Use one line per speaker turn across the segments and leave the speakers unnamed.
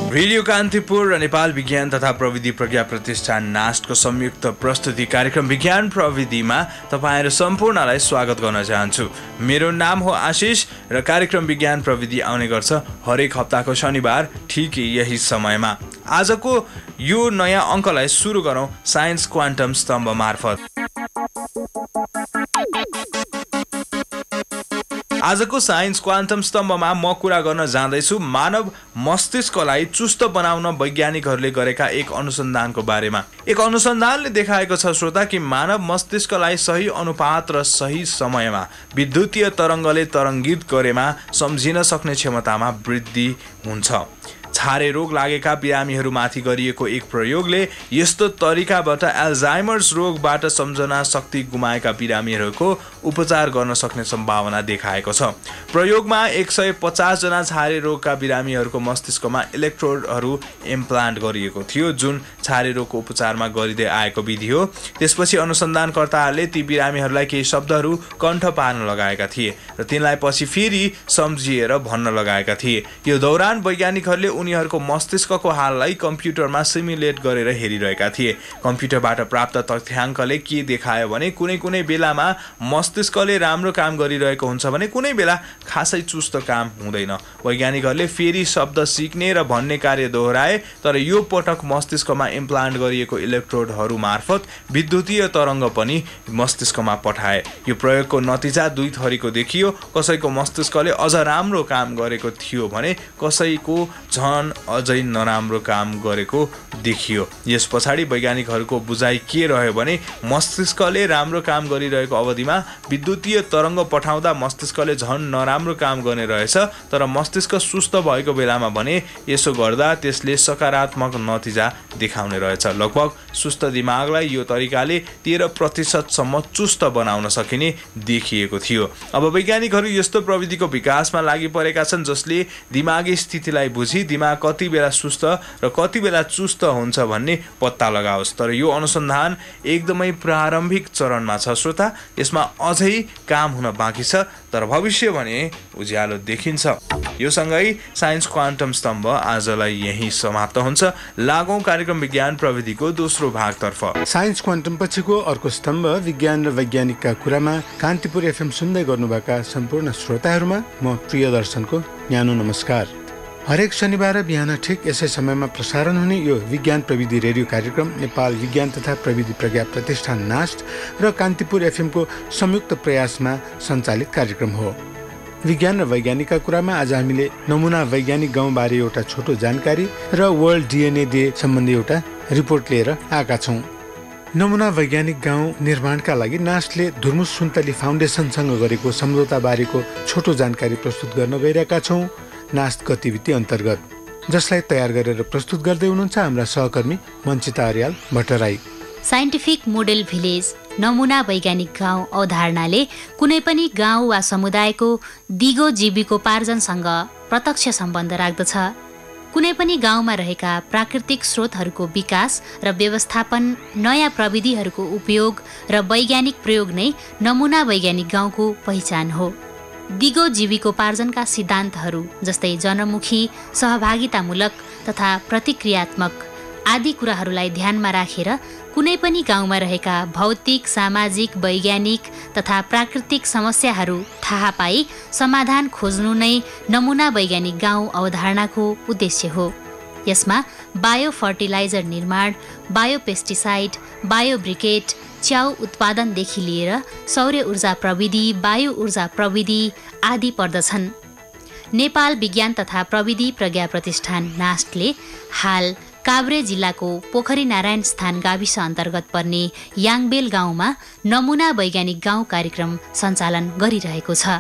Radio Kantipur र नेपाल विज्ञान तथा प्रविधि प्रज्ञा प्रतिष्ठान नास्टको संयुक्त प्रस्तुति कार्यक्रम विज्ञान प्रविधिमा तपाईहरु सम्पूर्णलाई स्वागत गर्न चाहन्छु। मेरो नाम हो आशिष र कार्यक्रम विज्ञान प्रविधि आउने गर्छ हरेक हप्ताको शनिबार ठीक यही समयमा। आजको यो नयाँ अङ्कलाई सुरु गरौँ साइन्स क्वान्टम स्तम्भ मार्फत। आजको साइन्स क्वान्टम स्तम्भमा म कुरा गर्न जाँदैछु मानव मस्तिष्कलाई चुस्त बनाउन वैज्ञानिकहरूले गरेका एक अनुसन्धानको बारेमा। एक अनुसन्धानले देखाएको छ श्रोता कि मानव मस्तिष्कलाई सही अनुपात र सही समयमा विद्युतीय तरङ्गले तरङ्गित गरेमा सम्झिन सक्ने क्षमतामा वृद्धि हुन्छ। छारे रोग लागेका बिरामीहरूमाथि गरिएको एक प्रयोगले यस्तो तरिकाबाट एल्जाइमर्स रोगबाट सम्झना शक्ति गुमाएका बिरामीहरूको उपचार गर्न सक्ने सम्भावना देखाएको छ। प्रयोगमा 150 जना छारे रोगका बिरामीहरूको मस्तिष्कमा इलेक्ट्रोडहरू इम्प्लान्ट गरिएको थियो, जुन छारे रोगको उपचारमा गरिँदै आएको विधि हो। त्यसपछि अनुसन्धानकर्ताहरूले ती बिरामीहरूलाई केही शब्दहरू कण्ठ पार्न लगाएका थिए र तिनलाई पछि फेरि सम्झिएर भन्न लगाएका थिए। यो दौरान वैज्ञानिकहरूले उनीहरूको मस्तिष्कको हाललाई कम्प्युटरमा सिमुलेट गरेर हेरिरहेका थिए। कम्प्युटरबाट प्राप्त तथ्याङ्कले के देखायो भने कुनै कुनै बेलामा मस्तिष्कले राम्रो काम गरिरहेको हुन्छ भने कुनै बेला खासै चुस्त काम हुँदैन। वैज्ञानिकहरूले फेरि शब्द सिक्ने र भन्ने कार्य दोहोऱ्याए, तर यो पटक मस्तिष्कमा इम्प्लान्ट गरिएको इलेक्ट्रोडहरू मार्फत विद्युतीय तरङ्ग पनि मस्तिष्कमा पठाए। यो प्रयोगको नतिजा दुई थरीको देखियो। कसैको मस्तिष्कले अझ राम्रो काम गरेको थियो भने कसैको झन अझै नराम्रो काम गरेको देखियो। यस पछाडि वैज्ञानिकहरूको बुझाइ के रह्यो भने मस्तिष्कले राम्रो काम गरिरहेको अवधिमा विद्युतीय तरङ्ग पठाउँदा मस्तिष्कले झन नराम्रो काम गर्ने रहेछ, तर मस्तिष्क सुस्त भएको बेलामा भने यसो गर्दा त्यसले सकारात्मक नतिजा देखाउने रहेछ। लगभग सुस्त दिमागलाई यो तरिकाले 13% सम्म चुस्त बनाउन सकिने देखिएको थियो। अब वैज्ञानिकहरू यस्तो प्रविधिको विकासमा लागि परेका छन् जसले दिमागी स्थितिलाई बुझी दिमाग कति बेला सुस्त र कति बेला चुस्त हुन्छ भन्ने पत्ता लगाओस्। तर यो अनुसन्धान एकदमै प्रारम्भिक चरणमा छ श्रोता। यसमा अझै काम हुन बाँकी छ, तर भविष्य भने उज्यालो देखिन्छ। यो सँगै साइन्स क्वान्टम स्तम्भ आजलाई यही समाप्त हुन्छ। लागौं कार्यक्रम विज्ञान प्रविधिको दोस्रो भागतर्फ।
साइन्स क्वान्टम पछिको अर्को स्तम्भ विज्ञान र वैज्ञानिकका कुरामा कान्तिपुर एफएम सुन्दै गर्नुभएका सम्पूर्ण श्रोताहरूमा म प्रियदर्शनको न्यानो नमस्कार। हरेक शनिबार बिहान ठिक यसै समयमा प्रसारण हुने यो विज्ञान प्रविधि रेडियो कार्यक्रम नेपाल विज्ञान तथा प्रविधि प्रज्ञा प्रतिष्ठान नास्ट र कान्तिपुर एफएमको संयुक्त प्रयासमा सञ्चालित कार्यक्रम हो। विज्ञान र वैज्ञानिकका कुरामा आज हामीले नमुना वैज्ञानिक गाउँबारे एउटा छोटो जानकारी र वर्ल्ड डिएनए डे सम्बन्धी एउटा रिपोर्ट लिएर आएका छौँ। नमुना वैज्ञानिक गाउँ निर्माणका लागि नास्टले धुर्मुस सुन्तली फाउन्डेसनसँग गरेको सम्झौताबारेको छोटो जानकारी प्रस्तुत गर्न गइरहेका छौँ नास्ट गतिविधि अन्तर्गत, जसलाई तयार गरेर प्रस्तुत गर्दै हुनुहुन्छ हाम्रा सहकर्मी Manchita Aryal Bhattarai.
Scientific model village नमुना वैज्ञानिक गाउँ अवधारणाले कुनै पनि गाउँ वा समुदायको दिगो जीविकोपार्जनसँग प्रत्यक्ष सम्बन्ध राख्दछ। कुनै पनि गाउँमा रहेका प्राकृतिक स्रोतहरूको विकास र व्यवस्थापन, नयाँ प्रविधिहरूको उपयोग र वैज्ञानिक प्रयोग नै नमुना वैज्ञानिक गाउँको पहिचान हो। दिगो जीविकोपार्जनका सिद्धान्तहरू जस्तै जनमुखी, सहभागितामूलक तथा प्रतिक्रियात्मक आदि कुराहरूलाई ध्यानमा राखेर कुनै पनि गाउँमा रहेका भौतिक, सामाजिक, वैज्ञानिक तथा प्राकृतिक समस्याहरू थाहा पाई समाधान खोज्नु नै नमुना वैज्ञानिक गाउँ अवधारणाको उद्देश्य हो। यसमा बायो फर्टिलाइजर निर्माण, बायो पेस्टिसाइड, बायो ब्रिकेट, च्याउ उत्पादनदेखि लिएर सौर्य ऊर्जा प्रविधि, वायु ऊर्जा प्रविधि आदि पर्दछन्। नेपाल विज्ञान तथा प्रविधि प्रज्ञा प्रतिष्ठान नास्टले हाल काभ्रे जिल्लाको पोखरी नारायण स्थान गाविस अन्तर्गत पर्ने याङबेल गाउँमा नमुना वैज्ञानिक गाउँ कार्यक्रम सञ्चालन गरिरहेको छ।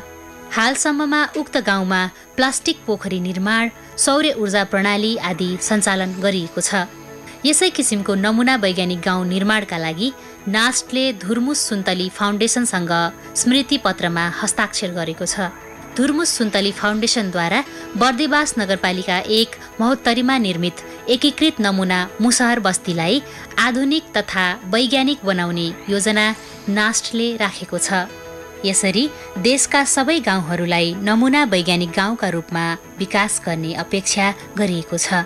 हालसम्ममा उक्त गाउँमा प्लास्टिक पोखरी निर्माण, सौर्य ऊर्जा प्रणाली आदि सञ्चालन गरिएको छ। यसै किसिमको नमुना वैज्ञानिक गाउँ निर्माणका लागि नास्टले धुर्मुस सुन्तली फाउन्डेसनसँग स्मृति पत्रमा हस्ताक्षर गरेको छ। धुर्मुस सुन्तली फाउन्डेसनद्वारा बर्देवास नगरपालिका 1 महोत्तरीमा निर्मित एकीकृत नमुना मुसहर बस्तीलाई आधुनिक तथा वैज्ञानिक बनाउने योजना नास्टले राखेको छ। यसरी देशका सबै गाउँहरूलाई नमुना वैज्ञानिक गाउँका रूपमा विकास गर्ने अपेक्षा गरिएको छ।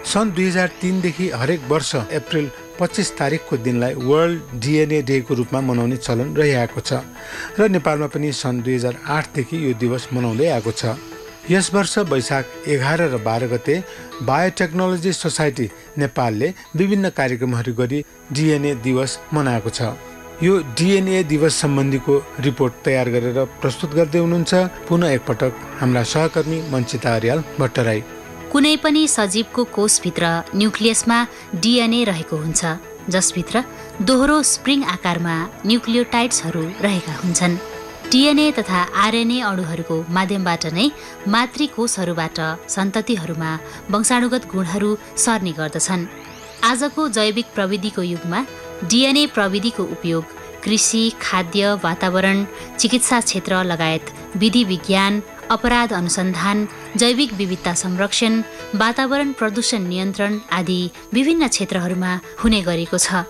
सन् 2003 देखि हरेक वर्ष अप्रिल 25 तारिकको दिनलाई वर्ल्ड डिएनए डेको रूपमा मनाउने चलन रहिआएको छ र नेपालमा पनि सन् 2008 देखि यो दिवस मनाउँदै आएको छ। यस वर्ष वैशाख 11 र 12 गते बायोटेक्नोलोजी सोसाइटी नेपालले विभिन्न कार्यक्रमहरू गरी डिएनए दिवस मनाएको छ। यो डिएनए दिवस सम्बन्धीको रिपोर्ट तयार गरेर प्रस्तुत गर्दै हुनुहुन्छ पुनः एकपटक हाम्रा सहकर्मी मञ्चिता अर्याल भट्टराई।
कुनै पनि सजीवको कोषभित्र न्युक्लियसमा डिएनए रहेको हुन्छ, जसभित्र दोहोरो स्प्रिङ आकारमा न्युक्लियोटाइड्सहरू रहेका हुन्छन्। डिएनए तथा आरएनए अणुहरूको माध्यमबाट नै मातृकोषहरूबाट सन्ततिहरूमा वंशाणुगत गुणहरू सर्ने गर्दछन्। आजको जैविक प्रविधिको युगमा डिएनए प्रविधिको उपयोग कृषि, खाद्य, वातावरण, चिकित्सा क्षेत्र लगायत विधि विज्ञान, अपराध अनुसन्धान, जैविक विविधता संरक्षण, वातावरण प्रदूषण नियन्त्रण आदि विभिन्न क्षेत्रहरूमा हुने गरेको छ।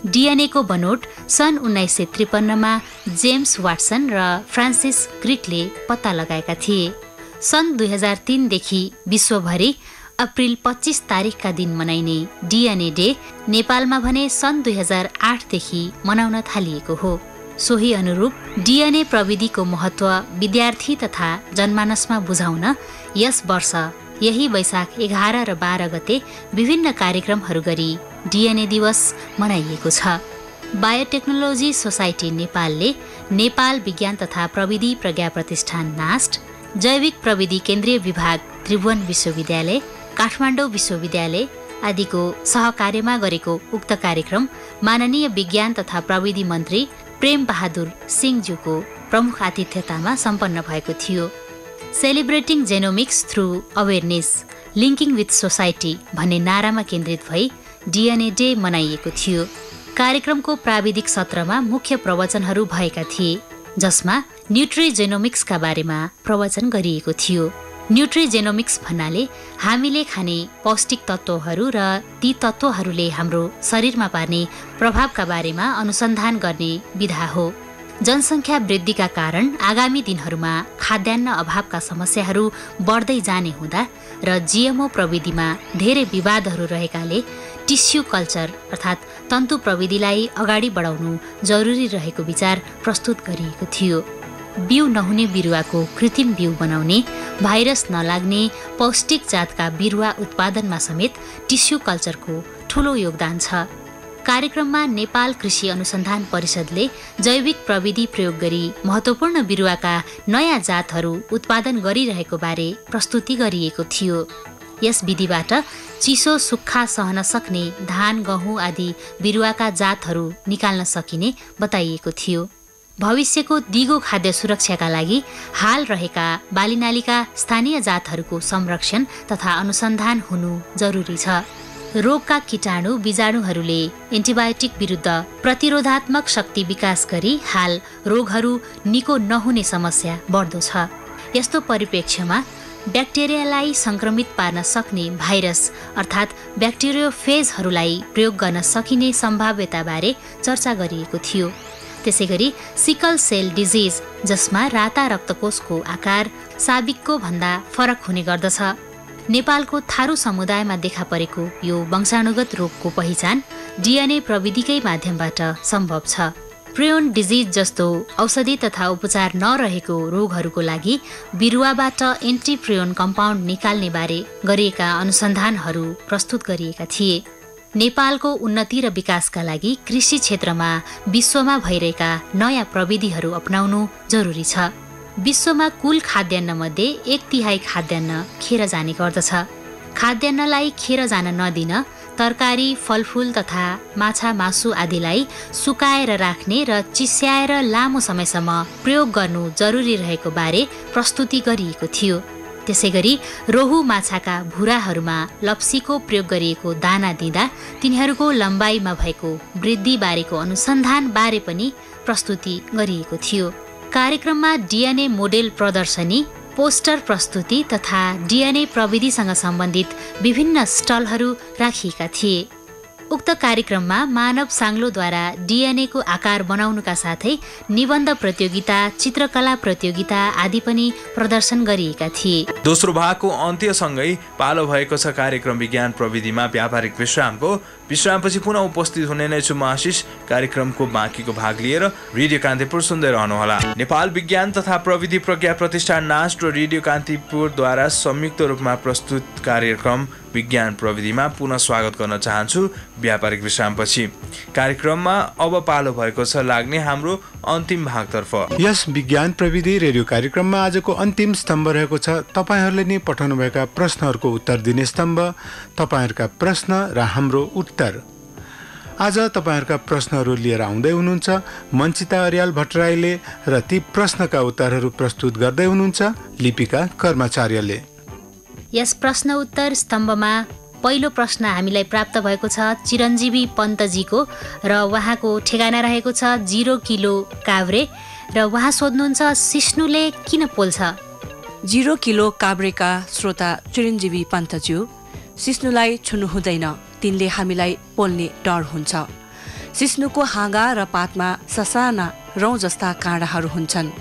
डिएनएको बनोट सन् 1953 मा जेम्स वाटसन र फ्रान्सिस क्रिकले पत्ता लगाएका थिए। सन् 2003 देखि विश्वभरि अप्रिल 25 तारिकका दिन मनाइने डिएनए डे नेपालमा भने सन् 2008 देखि मनाउन थालिएको हो। सोही अनुरूप डिएनए प्रविधिको महत्त्व विद्यार्थी तथा जनमानसमा बुझाउन यस वर्ष यही वैशाख 11 र 12 गते विभिन्न कार्यक्रमहरू गरी डिएनए दिवस मनाइएको छ। बायोटेक्नोलोजी सोसाइटी नेपालले नेपाल विज्ञान तथा प्रविधि प्रज्ञा प्रतिष्ठान नास्ट, जैविक प्रविधि केन्द्रीय विभाग त्रिभुवन विश्वविद्यालय, काठमाडौँ विश्वविद्यालय आदिको सहकार्यमा गरेको उक्त कार्यक्रम माननीय विज्ञान तथा प्रविधि मन्त्री प्रेम बहादुर सिंहज्यूको प्रमुख आतिथ्यतामा सम्पन्न भएको थियो। Celebrating genomics through awareness linking with society भन्ने नारामा केन्द्रित भई डिएनए डे मनाइएको थियो। कार्यक्रमको प्राविधिक सत्रमा मुख्य प्रवचनहरू भएका थिए, जसमा न्युट्रिजेनोमिक्सका बारेमा प्रवचन गरिएको थियो। न्युट्रिजेनोमिक्स भन्नाले हामीले खाने पौष्टिक तत्त्वहरू र ती तत्त्वहरूले हाम्रो शरीरमा पार्ने प्रभावका बारेमा अनुसन्धान गर्ने विधा हो। जनसङ्ख्या वृद्धिका कारण आगामी दिनहरूमा खाद्यान्न अभावका समस्याहरू बढ्दै जाने हुँदा र जिएमओ प्रविधिमा धेरै विवादहरू रहेकाले टिस्यु कल्चर अर्थात् तन्तु प्रविधिलाई अगाडि बढाउनु जरुरी रहेको विचार प्रस्तुत गरिएको थियो। बिउ नहुने बिरुवाको कृत्रिम बिउ बनाउने, भाइरस नलाग्ने पौष्टिक जातका बिरुवा उत्पादनमा समेत टिस्यु कल्चरको ठूलो योगदान छ। कार्यक्रममा नेपाल कृषि अनुसन्धान परिषदले जैविक प्रविधि प्रयोग गरी महत्त्वपूर्ण बिरुवाका नयाँ जातहरू उत्पादन गरिरहेको बारे प्रस्तुति गरिएको थियो। यस विधिबाट चिसो सुक्खा सहन सक्ने धान, गहुँ आदि बिरुवाका जातहरू निकाल्न सकिने बताइएको थियो। भविष्यको दिगो खाद्य सुरक्षाका लागि हाल रहेका बालीनालीका स्थानीय जातहरूको संरक्षण तथा अनुसन्धान हुनु जरुरी छ। रोगका कीटाणु बीजाणुहरूले एन्टिबायोटिक विरुद्ध प्रतिरोधात्मक शक्ति विकास गरी हाल रोगहरू निको नहुने समस्या बढ्दो छ। यस्तो परिप्रेक्ष्यमा ब्याक्टेरियालाई संक्रमित पार्न सक्ने भाइरस अर्थात् ब्याक्टेरियोफेजहरूलाई प्रयोग गर्न सकिने सम्भाव्यताबारे चर्चा गरिएको थियो। त्यसैगरी सिकल सेल डिजिज, जसमा राता रक्तकोषको आकार साबिकको भन्दा फरक हुने गर्दछ, नेपालको थारू समुदायमा देखा परेको यो वंशाणुगत रोगको पहिचान डिएनए प्रविधिकै माध्यमबाट सम्भव छ। प्रियोन डिजिज जस्तो औषधि तथा उपचार नरहेको रोगहरूको लागि बिरुवाबाट एन्टिप्रियोन कम्पाउन्ड निकाल्ने बारे गरिएका अनुसन्धानहरू प्रस्तुत गरिएका थिए। नेपालको उन्नति र विकासका लागि कृषि क्षेत्रमा विश्वमा भइरहेका नयाँ प्रविधिहरू अपनाउनु जरुरी छ। विश्वमा कुल खाद्यान्न मध्ये 1/3 खाद्यान्न खेर जाने गर्दछ। खाद्यान्नलाई खेर जान नदिन तरकारी, फलफूल तथा माछा मासु आदिलाई सुकाएर राख्ने र चिस्याएर लामो समयसम्म प्रयोग गर्नु जरुरी रहेको बारे प्रस्तुति गरिएको थियो। त्यसैगरी रोहु माछाका भुराहरूमा लप्सीको प्रयोग गरिएको दाना दिँदा तिनीहरूको लम्बाइमा भएको वृद्धि बारेको अनुसन्धान बारे पनि प्रस्तुति गरिएको थियो। कार्यक्रममा डिएनए मोडेल प्रदर्शनी, पोस्टर प्रस्तुति तथा डिएनए प्रविधिसँग सम्बन्धित विभिन्न स्टलहरू राखिएका थिए। उक्त कार्यक्रममा मानव साङ्लोद्वारा DNA को आकार बनाउनुका साथै निबन्ध प्रतियोगिता, चित्रकला प्रतियोगिता आदि पनि प्रदर्शन गरिएका थिए।
दोस्रो भागको अन्त्यसँगै पालो भएको छ कार्यक्रम विज्ञान प्रविधिमा व्यावहारिक विश्रामपछि पुनः उपस्थित हुने नै छु म आशिष। कार्यक्रमको बाँकीको भाग लिएर रेडियो कान्तिपुर सुन्दै रहनुहोला। नेपाल विज्ञान तथा प्रविधि प्रज्ञा प्रतिष्ठान नास्ट र रेडियो कान्तिपुरद्वारा संयुक्त रूपमा प्रस्तुत कार्यक्रम विज्ञान प्रविधिमा पुनः स्वागत गर्न चाहन्छु व्यापारिक विश्रामपछि। कार्यक्रममा अब पालो भएको छ लाग्ने हाम्रो अन्तिम भागतर्फ।
यस विज्ञान प्रविधि रेडियो कार्यक्रममा आजको अन्तिम स्तम्भ रहेको छ तपाईहरूले नै पठाउनुभएका प्रश्नहरूको उत्तर दिने स्तम्भ, तपाईहरूका प्रश्न र हाम्रो उत्तर। आज तपाईहरूका प्रश्नहरू लिएर आउँदै हुनुहुन्छ मञ्चिता अर्याल भट्टराईले र ती प्रश्नका उत्तरहरू प्रस्तुत गर्दै हुनुहुन्छ लिपिका कर्मचार्यले।
यस प्रश्न उत्तर स्तम्भमा पहिलो प्रश्न हामीलाई प्राप्त भएको छ चिरञ्जीवी पन्तजीको र उहाँको ठेगाना रहेको छ 0 किलो काभ्रे र उहाँ सोध्नुहुन्छ सिस्नुले किन पोल्छ?
0 किलो काभ्रेका श्रोता चिरञ्जीवी पन्तज्यू, सिस्नुलाई छुनु हुँदैन, तिनले हामीलाई पोल्ने डर हुन्छ। सिस्नुको हाँगा र पातमा ससाना रौँ जस्ता काँडाहरू हुन्छन्।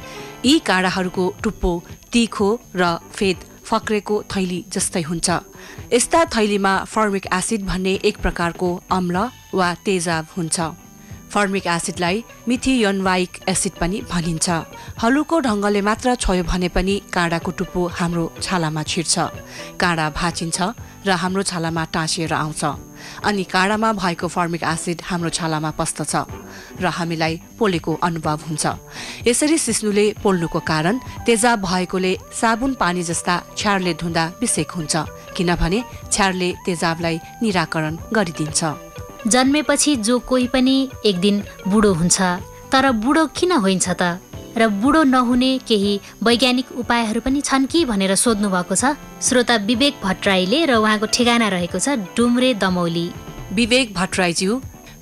यी काँडाहरूको टुप्पो तीखो र फेद फक्रेको थैली जस्तै हुन्छ। यस्ता थैलीमा फर्मिक एसिड भन्ने एक प्रकारको अम्ल वा तेजाब हुन्छ। फर्मिक एसिडलाई मिथियोनवाइक एसिड पनि भनिन्छ। हलुको ढङ्गले मात्र छोयो भने पनि काँडाको टुप्पो हाम्रो छालामा छिर्छ, काँडा भाँचिन्छ र हाम्रो छालामा टाँसिएर आउँछ। अनि काँडामा भएको फर्मिक एसिड हाम्रो छालामा पस्दछ र हामीलाई पोलेको अनुभव हुन्छ। यसरी सिस्नुले पोल्नुको कारण तेजाब भएकोले साबुन पानी जस्ता छ्यारले धुँदा बिसेक हुन्छ, किनभने छ्यारले तेजाबलाई निराकरण गरिदिन्छ।
जन्मेपछि जो कोही पनि एक दिन बुढो हुन्छ, तर बुढो किन होइन्छ त? र बुढो नहुने केही वैज्ञानिक उपायहरू पनि छन् कि भनेर सोध्नु भएको छ श्रोता विवेक भट्टराईले र उहाँको ठेगाना रहेको छ डुम्रे दमौली।
विवेक भट्टराईज्यू,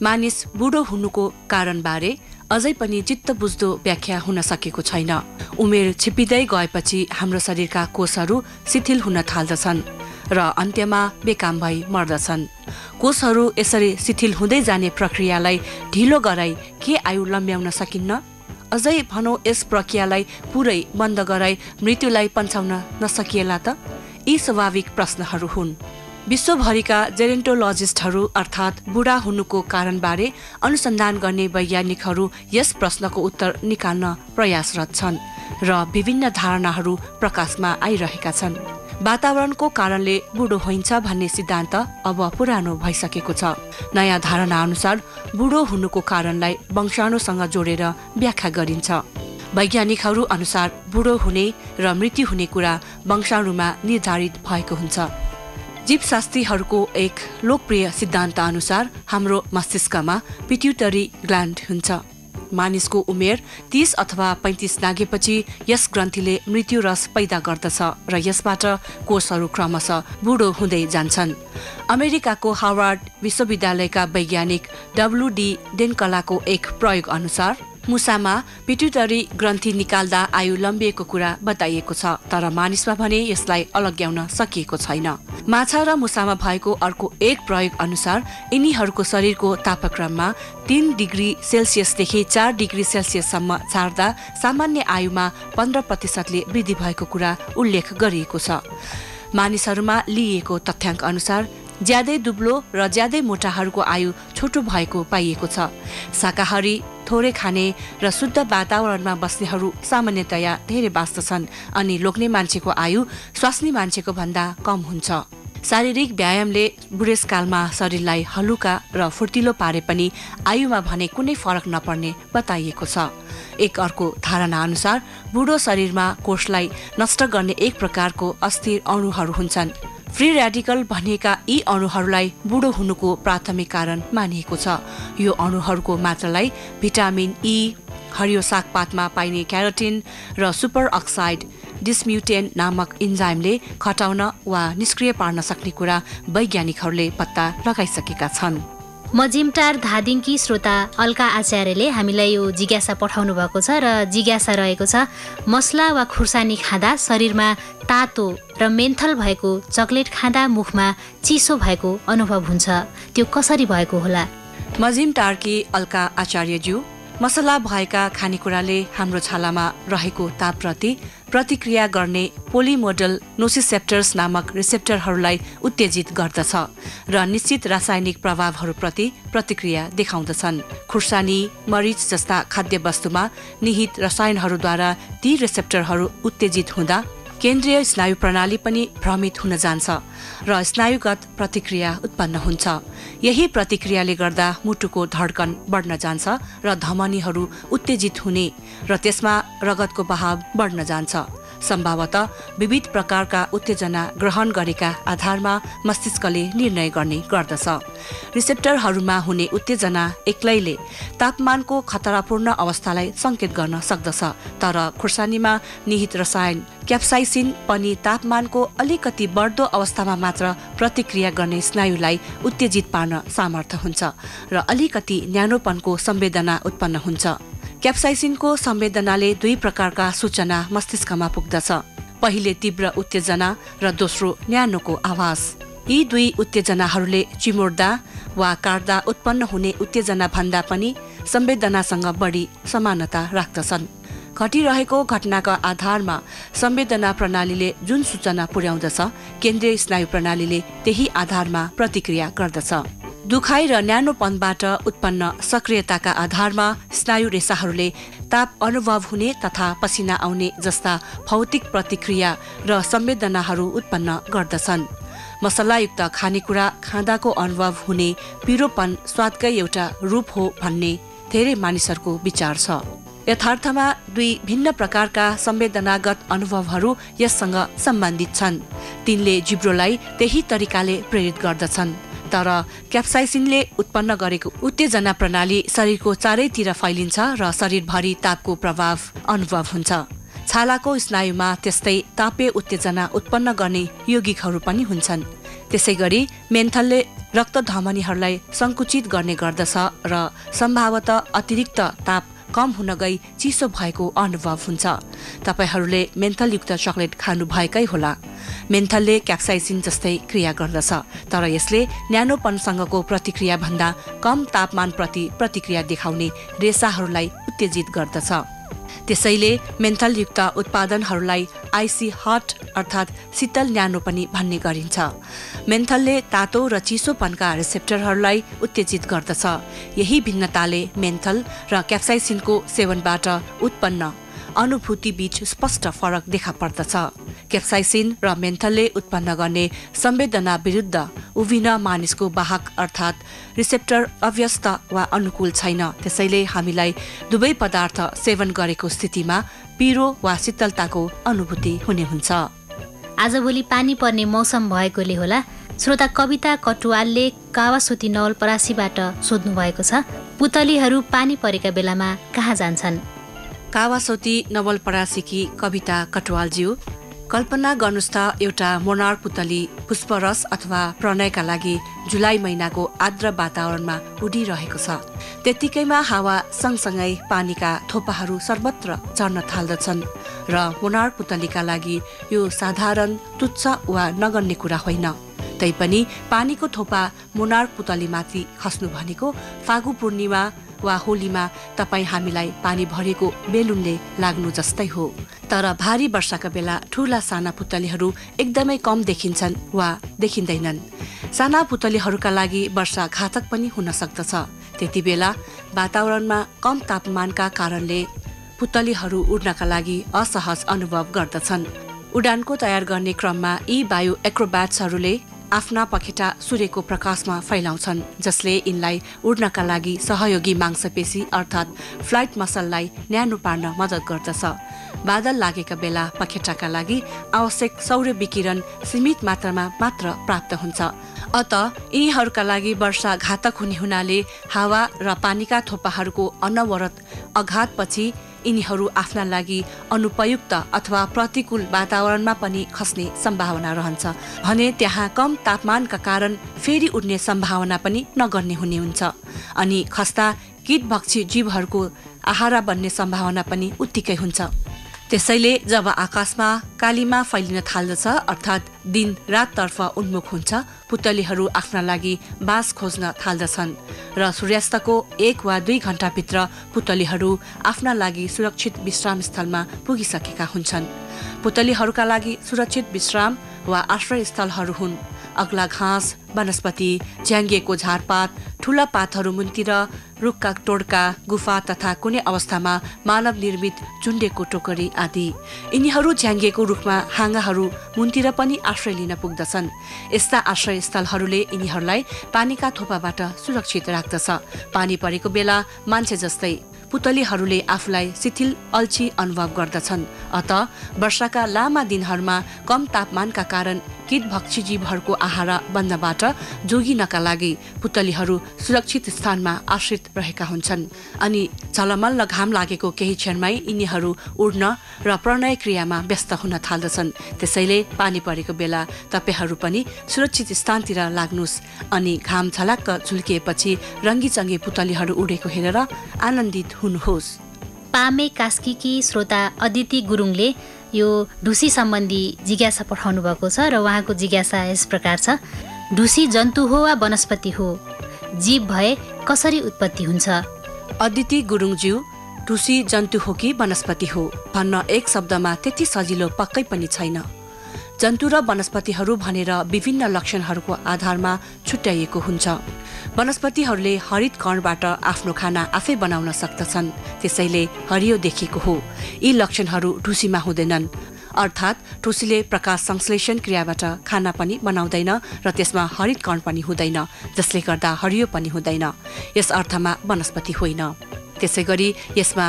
मानिस बुढो हुनुको कारणबारे अझै पनि चित्त बुझ्दो व्याख्या हुन सकेको छैन। उमेर छिपिँदै गएपछि हाम्रो शरीरका कोषहरू शिथिल हुन थाल्दछन् र अन्त्यमा बेकाम भई मर्दछन्। कोषहरू यसरी शिथिल हुँदै जाने प्रक्रियालाई ढिलो गराई के आयु लम्ब्याउन सकिन्न? अझै भनौँ यस प्रक्रियालाई पुरै बन्द गराई मृत्युलाई पन्छाउन नसकिएला त? यी स्वाभाविक प्रश्नहरू हुन्। विश्वभरिका जेरेन्टोलोजिस्टहरू अर्थात् बुढा हुनुको कारणबारे अनुसन्धान गर्ने वैज्ञानिकहरू यस प्रश्नको उत्तर निकाल्न प्रयासरत छन् र विभिन्न धारणाहरू प्रकाशमा आइरहेका छन्। वातावरणको कारणले बुढो होइन्छ भन्ने सिद्धान्त अब पुरानो भइसकेको छ। नयाँ धारणा अनुसार बुढो हुनुको कारणलाई वंशाणुसँग जोडेर व्याख्या गरिन्छ। वैज्ञानिकहरू अनुसार बुढो हुने र मृत्यु हुने कुरा वंशाणुमा निर्धारित भएको हुन्छ। जीवशास्त्रीहरूको एक लोकप्रिय सिद्धान्त अनुसार हाम्रो मस्तिष्कमा पिट्युटरी ग्ल्यान्ड हुन्छ। मानिसको उमेर 30 अथवा 35 नागेपछि यस ग्रन्थीले मृत्यु रस पैदा गर्दछ र यसबाट कोषहरू क्रमशः बुढो हुँदै जान्छन्। अमेरिकाको हार्वर्ड विश्वविद्यालयका वैज्ञानिक WD डेन्कलाको एक प्रयोग अनुसार मुसामा पिट्युटरी ग्रन्थी निकाल्दा आयु लम्बिएको कुरा बताइएको छ, तर मानिसमा भने यसलाई अलग्याउन सकिएको छैन। माछा र मुसामा भएको अर्को एक प्रयोग अनुसार यिनीहरूको शरीरको तापक्रममा 3 डिग्री सेल्सियसदेखि 4 डिग्री सेल्सियससम्म छाड्दा सामान्य आयुमा 15% वृद्धि भएको कुरा उल्लेख गरिएको छ। मानिसहरूमा लिइएको तथ्याङ्क अनुसार ज्यादै दुब्लो र ज्यादै मोटाहरूको आयु छोटो भएको पाइएको छ। शाकाहारी, थोरै खाने र शुद्ध वातावरणमा बस्नेहरू सामान्यतया धेरै बाँच्दछन् अनि लोग्ने मान्छेको आयु स्वास्नी मान्छेको भन्दा कम हुन्छ। शारीरिक व्यायामले बुढेसकालमा शरीरलाई हलुका र फुर्तिलो पारे पनि आयुमा भने कुनै फरक नपर्ने बताइएको छ। एक अर्को धारणा अनुसार बुढो शरीरमा कोषलाई नष्ट गर्ने एक प्रकारको अस्थिर अणुहरू हुन्छन्। फ्री रेडिकल भनिएका यी अणुहरूलाई बुढो हुनुको प्राथमिक कारण मानिएको छ। यो अणुहरूको मात्रालाई भिटामिन ई, हरियो सागपातमा पाइने क्यारोटिन र सुपर अक्साइड डिस्म्युटेन नामक इन्जाइमले खटाउन वा निष्क्रिय पार्न सक्ने कुरा वैज्ञानिकहरूले पत्ता लगाइसकेका छन्।
मजिमटार धादिङकी श्रोता अल्का आचार्यले हामीलाई यो जिज्ञासा पठाउनु भएको छ र जिज्ञासा रहेको छ मसला वा खुर्सानी खाँदा शरीरमा तातो र मेन्थल भएको चकलेट खाँदा मुखमा चिसो भएको अनुभव हुन्छ, त्यो कसरी भएको होला?
मजिमटारकी अल्का आचार्यज्यू, मसला भएका खानेकुराले हाम्रो छालामा रहेको तापप्रति प्रतिक्रिया गर्ने पोलिमोडल नोसिसेप्टर्स नामक रिसेप्टरहरूलाई उत्तेजित गर्दछ र निश्चित रासायनिक प्रभावहरूप्रति प्रतिक्रिया देखाउँदछन्। खुर्सानी, मरिच जस्ता खाद्यवस्तुमा निहित रसायनहरूद्वारा ती रिसेप्टरहरू उत्तेजित हुँदा केन्द्रीय स्नायु प्रणाली पनि भ्रमित हुन जान्छ र स्नायुगत प्रतिक्रिया उत्पन्न हुन्छ। यही प्रतिक्रियाले गर्दा मुटुको धड्कन बढ्न जान्छ र धमनीहरू उत्तेजित हुने र त्यसमा रगतको बहाव बढ्न जान्छ। सम्भवतः विविध प्रकारका उत्तेजना ग्रहण गरेका आधारमा मस्तिष्कले निर्णय गर्ने गर्दछ। रिसेप्टरहरूमा हुने उत्तेजना एक्लैले तापमानको खतरापूर्ण अवस्थालाई संकेत गर्न सक्दछ, तर खुर्सानीमा निहित रसायन क्याप्साइसिन पनि तापमानको अलिकति बढ्दो अवस्थामा मात्र प्रतिक्रिया गर्ने स्नायुलाई उत्तेजित पार्न सामर्थ्य हुन्छ र अलिकति न्यानोपनको संवेदना उत्पन्न हुन्छ। क्याप्साइसिनको संवेदनाले दुई प्रकारका सूचना मस्तिष्कमा पुग्दछ, पहिले तीव्र उत्तेजना र दोस्रो न्यानोको आवाज। यी दुई उत्तेजनाहरूले चिमोड्दा वा काट्दा उत्पन्न हुने उत्तेजना भन्दा पनि संवेदनासँग बढी समानता राख्दछन्। घटिरहेको घटनाका आधारमा संवेदना प्रणालीले जुन सूचना पुर्याउँदछ, केन्द्रीय स्नायु प्रणालीले त्यही आधारमा प्रतिक्रिया गर्दछ। दुखाइ र न्यानोपनबाट उत्पन्न सक्रियताका आधारमा स्नायु रेसाहरूले ताप अनुभव हुने तथा पसिना आउने जस्ता भौतिक प्रतिक्रिया र संवेदनाहरू उत्पन्न गर्दछन्। मसलायुक्त खानेकुरा खाँदाको अनुभव हुने पिरोपन स्वादकै एउटा रूप हो भन्ने धेरै मानिसहरूको विचार छ। यथार्थमा दुई भिन्न प्रकारका संवेदनागत अनुभवहरू यससँग सम्बन्धित छन्। तिनले जिब्रोलाई त्यही तरिकाले प्रेरित गर्दछन्, तर क्याप्साइसिनले उत्पन्न गरेको उत्तेजना प्रणाली शरीरको चारैतिर फैलिन्छ र शरीरभरि तापको प्रभाव अनुभव हुन्छ। छालाको स्नायुमा त्यस्तै तापीय उत्तेजना उत्पन्न गर्ने यौगिकहरू पनि हुन्छन्। त्यसैगरी मेन्थलले रक्त धमनीहरूलाई संकुचित गर्ने गर्दछ र सम्भवतः अतिरिक्त ताप कम हुन गई चिसो भएको अनुभव हुन्छ। तपाईहरूले मेन्थलयुक्त चकलेट खानु भएकै होला। मेन्थलले क्याप्साइसिन जस्तै क्रिया गर्दछ, तर यसले न्यानोपनसँगको प्रतिक्रिया भन्दा कम तापमान प्रति प्रतिक्रिया देखाउने रेसाहरूलाई उत्तेजित गर्दछ। त्यसैले मेन्थलयुक्त उत्पादनहरूलाई आइसी हट अर्थात् शीतल न्यानो पनि भन्ने गरिन्छ। मेन्थलले तातो र चिसोपनका रिसेप्टरहरूलाई उत्तेजित गर्दछ। यही भिन्नताले मेन्थल र क्याप्साइसिनको सेवनबाट उत्पन्न अनुभूति बीच स्पष्ट फरक देखा पर्दछ। क्याप्साइसिन र मेन्थलले उत्पन्न गर्ने संवेदना विरुद्ध उभिन मानिसको वाहक अर्थात् रिसेप्टर अव्यस्त वा अनुकूल छैन। त्यसैले हामीलाई दुवै पदार्थ सेवन गरेको स्थितिमा पिरो वा शीतलताको अनुभूति हुने हुन्छ।
आजभोलि पानी पर्ने मौसम भएकोले होला श्रोता कविता कटुवालले कावासोती नवलपरासीबाट सोध्नु भएको छ, पुतलीहरू पानी परेका बेलामा कहाँ जान्छन्?
कावासोती नवलपरासीकी कविता कटुवालज्यू, कल्पना गर्नुहोस् त एउटा मोनार्क पुतली पुष्परस अथवा प्रणयका लागि जुलाई महिनाको आर्द्र वातावरणमा उडिरहेको छ। त्यतिकैमा हावा सँगसँगै पानीका थोपाहरू सर्वत्र झर्न थाल्दछन् र मोनार्क पुतलीका लागि यो साधारण तुच्छ वा नगन्ने कुरा होइन। तैपनि पानीको थोपा मोनार्क पुतलीमाथि खस्नु भनेको फागु पूर्णिमा वा होलीमा तपाईँ हामीलाई पानी भरेको बेलुनले लाग्नु जस्तै हो। तर भारी वर्षाका बेला ठूला साना पुतलीहरू एकदमै कम देखिन्छन् वा देखिँदैनन्। साना पुतलीहरूका लागि वर्षा घातक पनि हुन सक्दछ। त्यति बेला वातावरणमा कम तापमानका कारणले पुतलीहरू उड्नका लागि असहज अनुभव गर्दछन्। उडानको तयार गर्ने क्रममा यी वायु एक्रोब्याट्सहरूले आफ्ना पखेटा सूर्यको प्रकाशमा फैलाउँछन्, जसले यिनलाई उड्नका लागि सहयोगी मांसपेशी अर्थात् फ्लाइट मसललाई न्यानो पार्न मद्दत गर्दछ। बादल लागेका बेला पखेटाका लागि आवश्यक सौर्य विकिरण सीमित मात्रामा मात्र प्राप्त हुन्छ। अत यिनीहरूका लागि वर्षा घातक हुने हुनाले हावा र पानीका थोपाहरूको अनवरत आघातपछि यिनीहरू आफ्ना लागि अनुपयुक्त अथवा प्रतिकूल वातावरणमा पनि खस्ने सम्भावना रहन्छ भने त्यहाँ कम तापमानका कारण फेरि उड्ने सम्भावना पनि नगर्ने हुने हुन्छ अनि खस्ता कीटभक्षी जीवहरूको आहारा बन्ने सम्भावना पनि उत्तिकै हुन्छ। त्यसैले जब आकाशमा कालीमा फैलिन थाल्दछ अर्थात् दिन राततर्फ उन्मुख हुन्छ, पुतलीहरू आफ्ना लागि बास खोज्न थाल्दछन् र सूर्यास्तको 1 वा 2 घण्टाभित्र पुतलीहरू आफ्ना लागि सुरक्षित विश्राम स्थलमा पुगिसकेका हुन्छन्। पुतलीहरूका लागि सुरक्षित विश्राम वा आश्रय स्थलहरू हुन् अग्ला घाँस, वनस्पति, झ्याङ्गिएको झारपात, ठूला पातहरू मुन्तिर, रुखका टोड्का, गुफा तथा कुनै अवस्थामा मानव निर्मित झुन्डेको टोकरी आदि। यिनीहरू झ्याङ्गिएको रुखमा हाँगाहरू मुन्तिर पनि आश्रय लिन पुग्दछन्। यस्ता आश्रय स्थलहरूले यिनीहरूलाई पानीका थोपाबाट सुरक्षित राख्दछ। पानी परेको बेला मान्छे जस्तै पुतलीहरूले आफूलाई शिथिल अल्छी अनुभव गर्दछन्। अत वर्षाका लामा दिनहरूमा कम तापमानका कारण कीटभक्षी जीवहरूको आहारा बन्नबाट जोगिनका लागि पुतलीहरू सुरक्षित स्थानमा आश्रित रहेका हुन्छन् अनि झलमल्ल घाम लागेको केही क्षणमै यिनीहरू उड्न र प्रणय क्रियामा व्यस्त हुन थाल्दछन्। त्यसैले पानी परेको बेला तपाईहरू पनि सुरक्षित स्थानतिर लाग्नुहोस् अनि घाम झलाक्क झुल्किएपछि रङ्गीचङ्गी पुतलीहरू उडेको हेरेर आनन्दित हुनुहोस्।
पामे कास्कीकी श्रोता अदिति गुरुङले यो ढुसी सम्बन्धी जिज्ञासा पठाउनु भएको छ र उहाँको जिज्ञासा यस प्रकार छ। ढुसी जन्तु हो वा वनस्पति हो? जीव भए कसरी उत्पत्ति हुन्छ?
अदिति गुरुङज्यू, ढुसी जन्तु हो कि वनस्पति हो भन्न एक शब्दमा त्यति सजिलो पक्कै पनि छैन। जन्तु र वनस्पतिहरू भनेर विभिन्न लक्षणहरूको आधारमा छुट्याइएको हुन्छ। वनस्पतिहरूले हरित कणबाट आफ्नो खाना आफै बनाउन सक्दछन्, त्यसैले हरियो देखिएको हो। यी लक्षणहरू ढुसीमा हुँदैनन्, अर्थात् ढुसीले प्रकाश संश्लेषण क्रियाबाट खाना पनि बनाउँदैन र त्यसमा हरित कण पनि हुँदैन, जसले गर्दा हरियो पनि हुँदैन। यस अर्थमा वनस्पति होइन। त्यसै गरी यसमा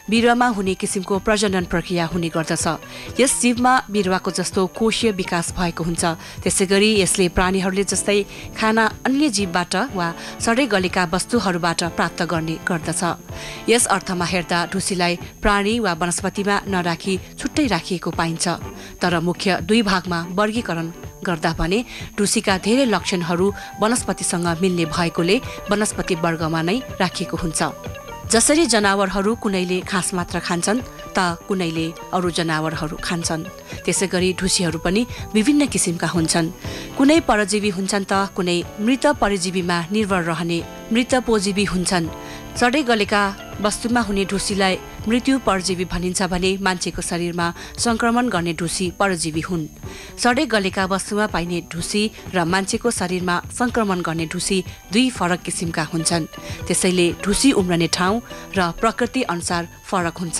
बिरुवामा हुने किसिमको प्रजनन प्रक्रिया हुने गर्दछ। यस जीवमा बिरुवाको जस्तो कोशीय विकास भएको हुन्छ। त्यसै गरी यसले प्राणीहरूले जस्तै खाना अन्य जीवबाट वा सडै गलेका वस्तुहरूबाट प्राप्त गर्ने गर्दछ। यस अर्थमा हेर्दा ढुसीलाई प्राणी वा वनस्पतिमा नराखी छुट्टै राखिएको पाइन्छ। तर मुख्य 2 भागमा वर्गीकरण गर्दा भने ढुसीका धेरै लक्षणहरू वनस्पतिसँग मिल्ने भएकोले वनस्पति वर्गमा नै राखिएको हुन्छ। जसरी जनावरहरू कुनैले घाँस मात्र खान्छन् त कुनैले अरू जनावरहरू खान्छन्, त्यसै गरी ढुसीहरू पनि विभिन्न किसिमका हुन्छन्। कुनै परजीवी हुन्छन् त कुनै मृत परजीवीमा निर्भर रहने मृतपोजीवी हुन्छन्। सडै गलेका वस्तुमा हुने ढुसीलाई मृत्यु परजीवी भनिन्छ भने मान्छेको शरीरमा संक्रमण गर्ने ढुसी परजीवी हुन्। सडै गलेका वस्तुमा पाइने ढुसी र मान्छेको शरीरमा संक्रमण गर्ने ढुसी 2 फरक किसिमका हुन्छन्। त्यसैले ढुसी उम्रने ठाउँ र प्रकृति अनुसार फरक हुन्छ।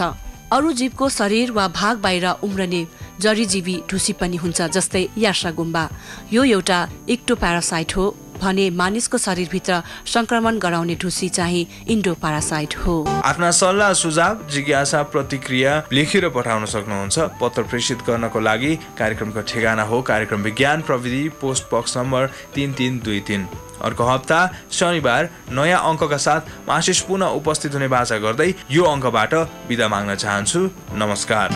अरू जीवको शरीर वा भाग बाहिर उम्रने जरीजीवी ढुसी पनि हुन्छ, जस्तै यार्सा गुम्बा। यो एउटा इक्टोप्यारासाइट हो भने मानिसको शरीरभित्र संक्रमण गराउने ढुसी चाहिँ इन्डोप्यारासाइट हो।
आफ्ना सल्लाह सुझाव जिज्ञासा प्रतिक्रिया लेखेर पठाउन सक्नुहुन्छ। पत्र प्रेषित गर्नको लागि कार्यक्रमको ठेगाना हो कार्यक्रम विज्ञान प्रविधि, पोस्ट बक्स नम्बर 3323। अर्को हप्ता शनिबार नयाँ अङ्कका साथ आशिष पुनः उपस्थित हुने बाचा गर्दै यो अङ्कबाट बिदा माग्न चाहन्छु। नमस्कार।